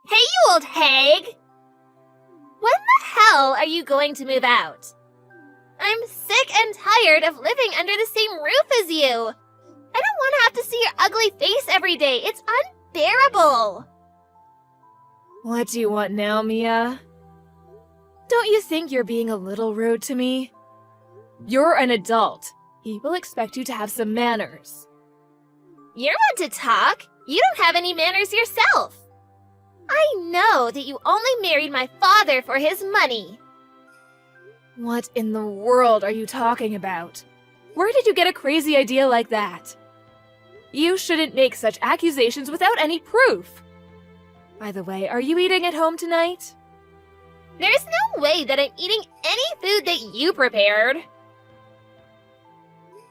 Hey, you old hag! When the hell are you going to move out? I'm sick and tired of living under the same roof as you. I don't want to have to see your ugly face every day. It's unbearable. What do you want now, Mia? Don't you think you're being a little rude to me? You're an adult. People expect you to have some manners. You're one to talk. You don't have any manners yourself. I know that you only married my father for his money. What in the world are you talking about? Where did you get a crazy idea like that? You shouldn't make such accusations without any proof. By the way, are you eating at home tonight? There's no way that I'm eating any food that you prepared.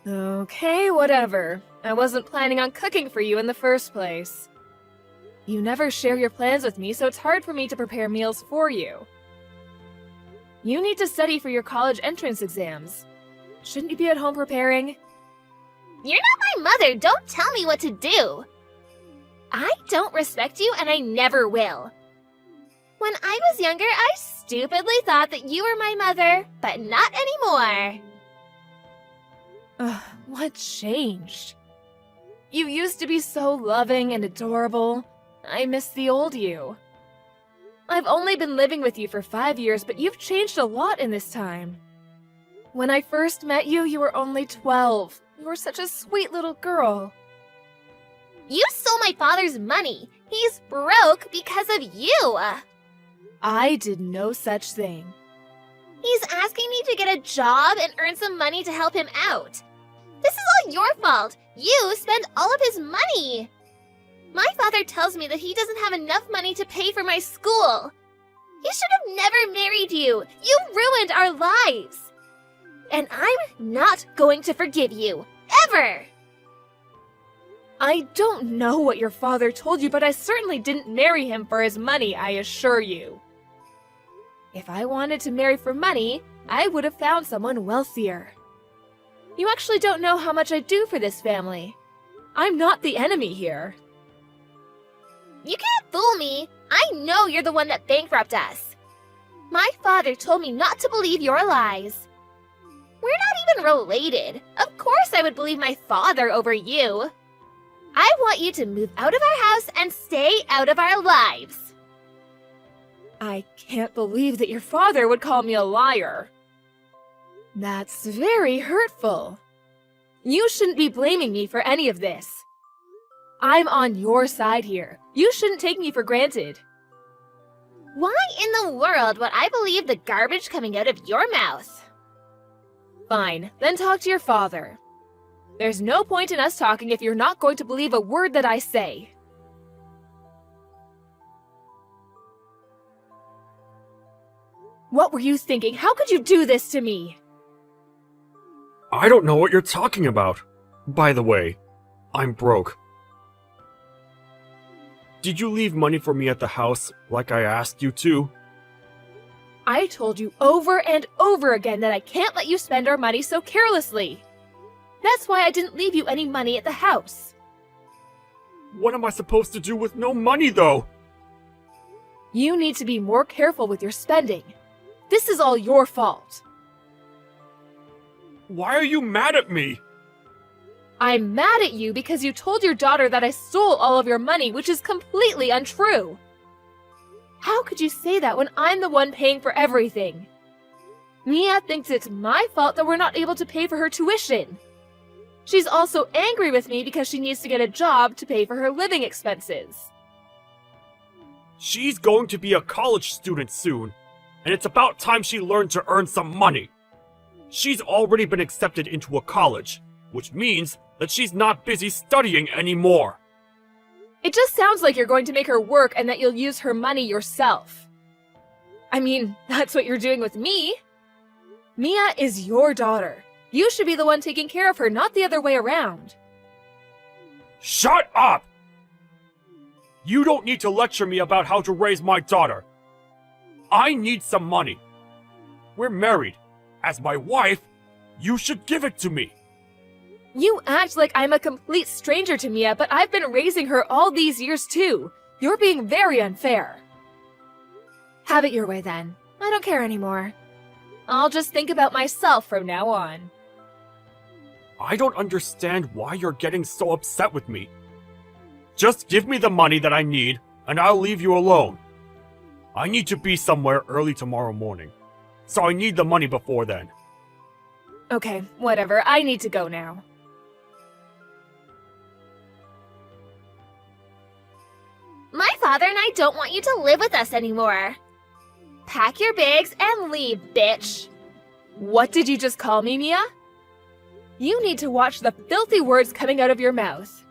Okay, whatever. I wasn't planning on cooking for you in the first place. You never share your plans with me, so it's hard for me to prepare meals for you. You need to study for your college entrance exams. Shouldn't you be at home preparing? You're not my mother. Don't tell me what to do. I don't respect you, and I never will. When I was younger, I stupidly thought that you were my mother, but not anymore. What changed? You used to be so loving and adorable. I miss the old you. I've only been living with you for 5 years, but you've changed a lot in this time. When I first met you, you were only 12. You were such a sweet little girl. You stole my father's money. He's broke because of you. I did no such thing. He's asking me to get a job and earn some money to help him out. This is all your fault. You spend all of his money. My father tells me that he doesn't have enough money to pay for my school. He should have never married you. You ruined our lives. And I'm not going to forgive you. Ever. I don't know what your father told you, but I certainly didn't marry him for his money, I assure you. If I wanted to marry for money, I would have found someone wealthier. You actually don't know how much I do for this family. I'm not the enemy here. You can't fool me. I know you're the one that bankrupted us. My father told me not to believe your lies. We're not even related. Of course I would believe my father over you. I want you to move out of our house and stay out of our lives. I can't believe that your father would call me a liar. That's very hurtful. You shouldn't be blaming me for any of this. I'm on your side here. You shouldn't take me for granted. Why in the world would I believe the garbage coming out of your mouth? Fine, then talk to your father. There's no point in us talking if you're not going to believe a word that I say. What were you thinking? How could you do this to me? I don't know what you're talking about. By the way, I'm broke. Did you leave money for me at the house like I asked you to? I told you over and over again that I can't let you spend our money so carelessly. That's why I didn't leave you any money at the house. What am I supposed to do with no money, though? You need to be more careful with your spending. This is all your fault. Why are you mad at me? I'm mad at you because you told your daughter that I stole all of your money, which is completely untrue. How could you say that when I'm the one paying for everything? Mia thinks it's my fault that we're not able to pay for her tuition. She's also angry with me because she needs to get a job to pay for her living expenses. She's going to be a college student soon, and it's about time she learned to earn some money. She's already been accepted into a college, which means that she's not busy studying anymore. It just sounds like you're going to make her work and that you'll use her money yourself. I mean, that's what you're doing with me. Mia is your daughter. You should be the one taking care of her, not the other way around. Shut up! You don't need to lecture me about how to raise my daughter. I need some money. We're married. As my wife, you should give it to me. You act like I'm a complete stranger to Mia, but I've been raising her all these years too. You're being very unfair. Have it your way then. I don't care anymore. I'll just think about myself from now on. I don't understand why you're getting so upset with me. Just give me the money that I need, and I'll leave you alone. I need to be somewhere early tomorrow morning, so I need the money before then. Okay, whatever. I need to go now. My father and I don't want you to live with us anymore. Pack your bags and leave, bitch. What did you just call me, Mia? You need to watch the filthy words coming out of your mouth.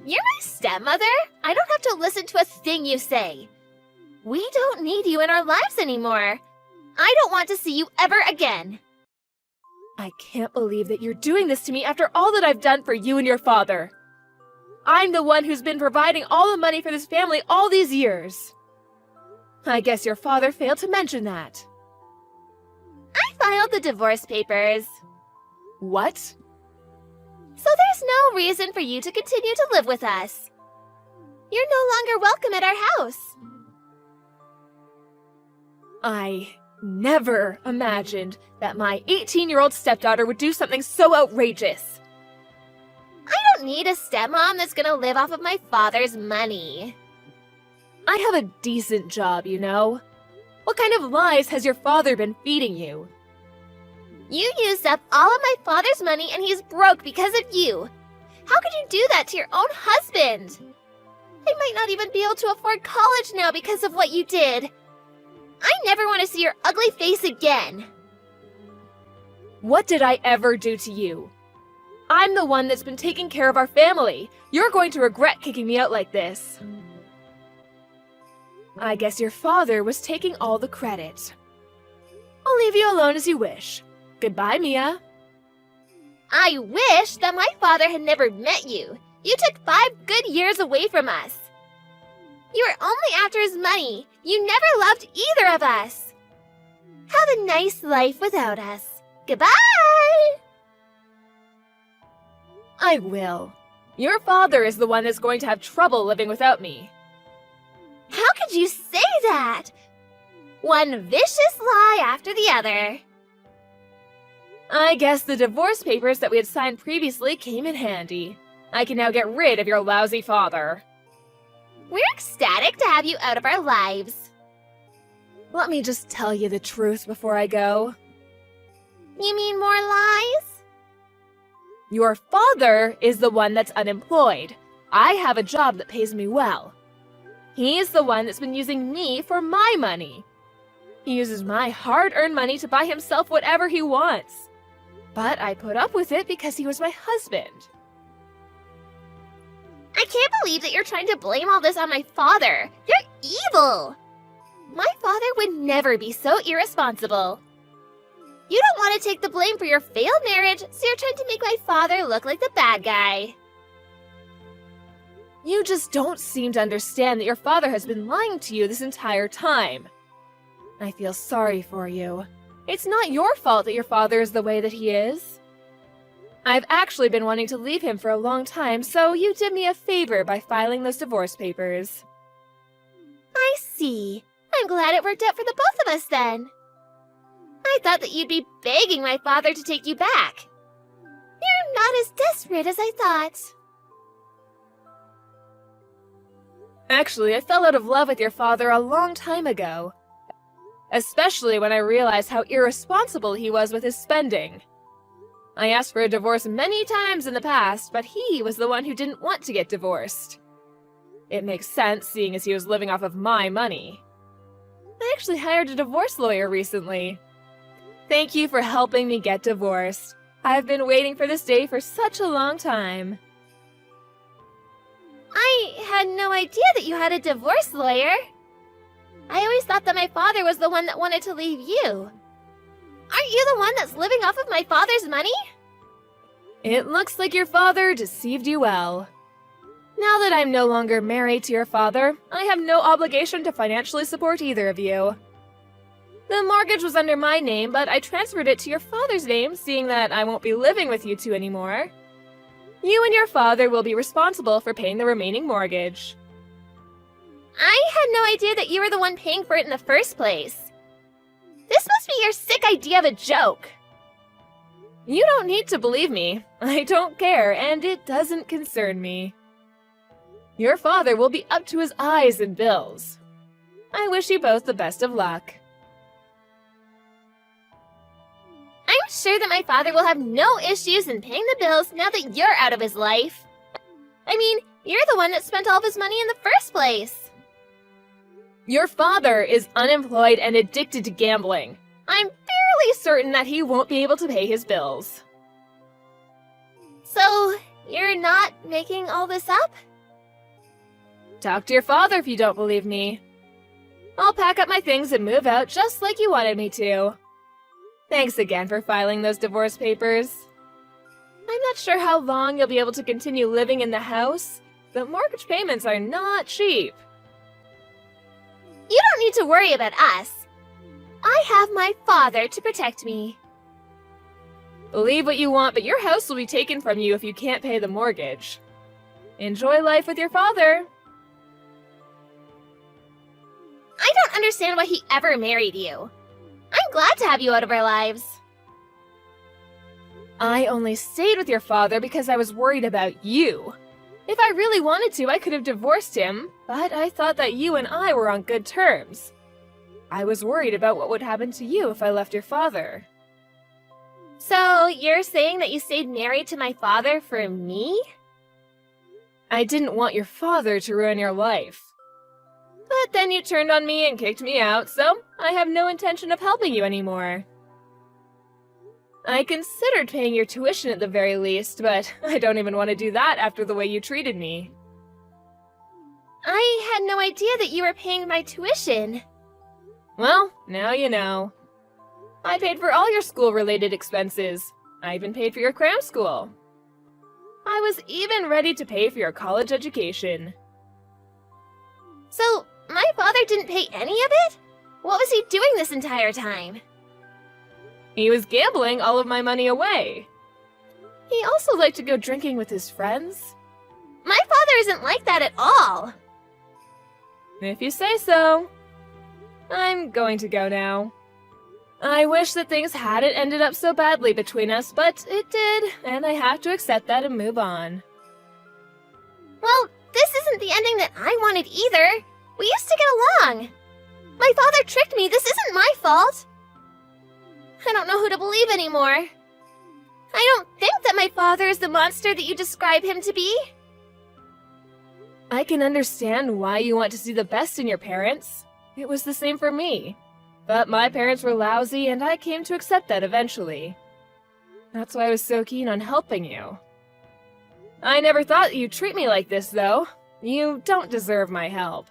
You're my stepmother. I don't have to listen to a thing you say. We don't need you in our lives anymore. I don't want to see you ever again. I can't believe that you're doing this to me after all that I've done for you and your father. I'm the one who's been providing all the money for this family all these years. I guess your father failed to mention that. I filed the divorce papers. What? So there's no reason for you to continue to live with us. You're no longer welcome at our house. I never imagined that my 18-year-old stepdaughter would do something so outrageous. I don't need a stepmom that's gonna live off of my father's money. I have a decent job, you know. What kind of lies has your father been feeding you? You used up all of my father's money and he's broke because of you. How could you do that to your own husband? I might not even be able to afford college now because of what you did. I never want to see your ugly face again. What did I ever do to you? I'm the one that's been taking care of our family. You're going to regret kicking me out like this. I guess your father was taking all the credit. I'll leave you alone as you wish. Goodbye, Mia. I wish that my father had never met you. You took 5 good years away from us. You were only after his money. You never loved either of us. Have a nice life without us. Goodbye! I will. Your father is the one that's going to have trouble living without me. How could you say that? One vicious lie after the other. I guess the divorce papers that we had signed previously came in handy. I can now get rid of your lousy father. We're ecstatic to have you out of our lives. Let me just tell you the truth before I go. You mean more lies? Your father is the one that's unemployed. I have a job that pays me well. He's the one that's been using me for my money. He uses my hard-earned money to buy himself whatever he wants. But I put up with it because he was my husband. I can't believe that you're trying to blame all this on my father. You're evil. My father would never be so irresponsible. You don't want to take the blame for your failed marriage, so you're trying to make my father look like the bad guy. You just don't seem to understand that your father has been lying to you this entire time. I feel sorry for you. It's not your fault that your father is the way that he is. I've actually been wanting to leave him for a long time, so you did me a favor by filing those divorce papers. I see. I'm glad it worked out for the both of us then. I thought that you'd be begging my father to take you back. You're not as desperate as I thought. Actually, I fell out of love with your father a long time ago. Especially when I realized how irresponsible he was with his spending. I asked for a divorce many times in the past, but he was the one who didn't want to get divorced. It makes sense, seeing as he was living off of my money. I actually hired a divorce lawyer recently. Thank you for helping me get divorced. I've been waiting for this day for such a long time. I had no idea that you had a divorce lawyer. I always thought that my father was the one that wanted to leave you. Aren't you the one that's living off of my father's money? It looks like your father deceived you well. Now that I'm no longer married to your father, I have no obligation to financially support either of you. The mortgage was under my name, but I transferred it to your father's name, seeing that I won't be living with you two anymore. You and your father will be responsible for paying the remaining mortgage. no idea that you were the one paying for it in the first place. This must be your sick idea of a joke. You don't need to believe me. I don't care, and it doesn't concern me. Your father will be up to his eyes in bills. I wish you both the best of luck. I'm sure that my father will have no issues in paying the bills now that you're out of his life. I mean, you're the one that spent all of his money in the first place. Your father is unemployed and addicted to gambling. I'm fairly certain that he won't be able to pay his bills. So, you're not making all this up? Talk to your father if you don't believe me. I'll pack up my things and move out just like you wanted me to. Thanks again for filing those divorce papers. I'm not sure how long you'll be able to continue living in the house. The mortgage payments are not cheap. You don't need to worry about us. I have my father to protect me. Believe what you want, but your house will be taken from you if you can't pay the mortgage. Enjoy life with your father. I don't understand why he ever married you. I'm glad to have you out of our lives. I only stayed with your father because I was worried about you. If I really wanted to, I could have divorced him, but I thought that you and I were on good terms. I was worried about what would happen to you if I left your father. So, you're saying that you stayed married to my father for me? I didn't want your father to ruin your life. But then you turned on me and kicked me out, so I have no intention of helping you anymore. I considered paying your tuition at the very least, but I don't even want to do that after the way you treated me. I had no idea that you were paying my tuition. Well, now you know. I paid for all your school-related expenses. I even paid for your cram school. I was even ready to pay for your college education. So, my father didn't pay any of it? What was he doing this entire time? He was gambling all of my money away. He also liked to go drinking with his friends. My father isn't like that at all. If you say so. I'm going to go now. I wish that things hadn't ended up so badly between us, but it did, and I have to accept that and move on. Well, this isn't the ending that I wanted either. We used to get along. My father tricked me. This isn't my fault. I don't know who to believe anymore. I don't think that my father is the monster that you describe him to be. I can understand why you want to see the best in your parents. It was the same for me. But my parents were lousy, and I came to accept that eventually. That's why I was so keen on helping you. I never thought you'd treat me like this, though. You don't deserve my help.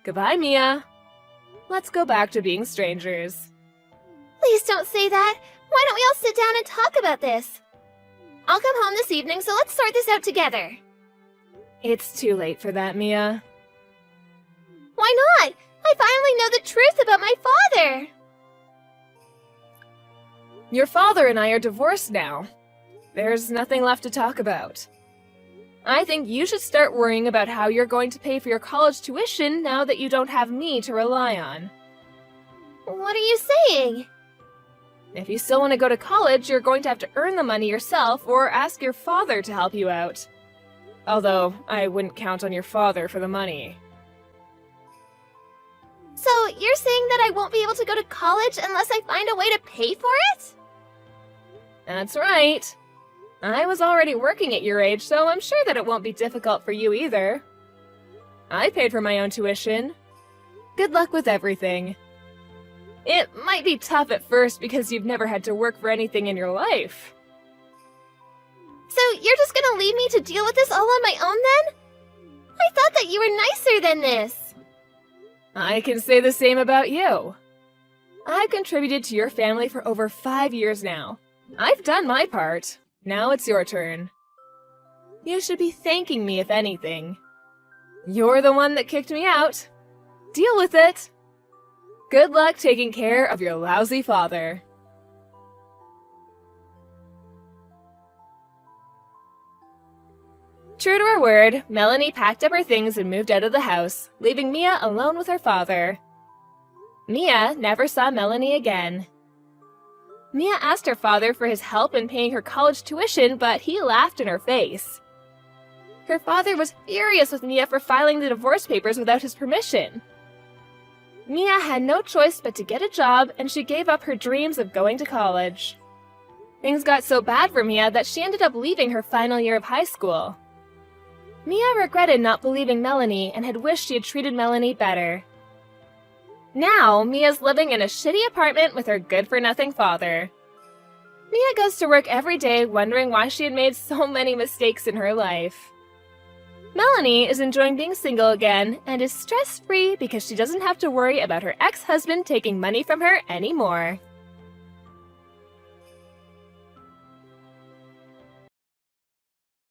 Goodbye, Mia. Let's go back to being strangers. Please don't say that. Why don't we all sit down and talk about this? I'll come home this evening, so let's sort this out together. It's too late for that, Mia. Why not? I finally know the truth about my father. Your father and I are divorced now. There's nothing left to talk about. I think you should start worrying about how you're going to pay for your college tuition now that you don't have me to rely on. What are you saying? If you still want to go to college, you're going to have to earn the money yourself or ask your father to help you out. Although, I wouldn't count on your father for the money. So, you're saying that I won't be able to go to college unless I find a way to pay for it? That's right. I was already working at your age, so I'm sure that it won't be difficult for you either. I paid for my own tuition. Good luck with everything. It might be tough at first because you've never had to work for anything in your life. So, you're just gonna leave me to deal with this all on my own then? I thought that you were nicer than this. I can say the same about you. I've contributed to your family for over 5 years now. I've done my part. Now it's your turn. You should be thanking me if anything. You're the one that kicked me out. Deal with it. Good luck taking care of your lousy father. True to her word, Melanie packed up her things and moved out of the house, leaving Mia alone with her father. Mia never saw Melanie again. Mia asked her father for his help in paying her college tuition, but he laughed in her face. Her father was furious with Mia for filing the divorce papers without his permission. Mia had no choice but to get a job, and she gave up her dreams of going to college. Things got so bad for Mia that she ended up leaving her final year of high school. Mia regretted not believing Melanie and had wished she had treated Melanie better. Now, Mia's living in a shitty apartment with her good-for-nothing father. Mia goes to work every day wondering why she had made so many mistakes in her life. Melanie is enjoying being single again and is stress-free because she doesn't have to worry about her ex-husband taking money from her anymore.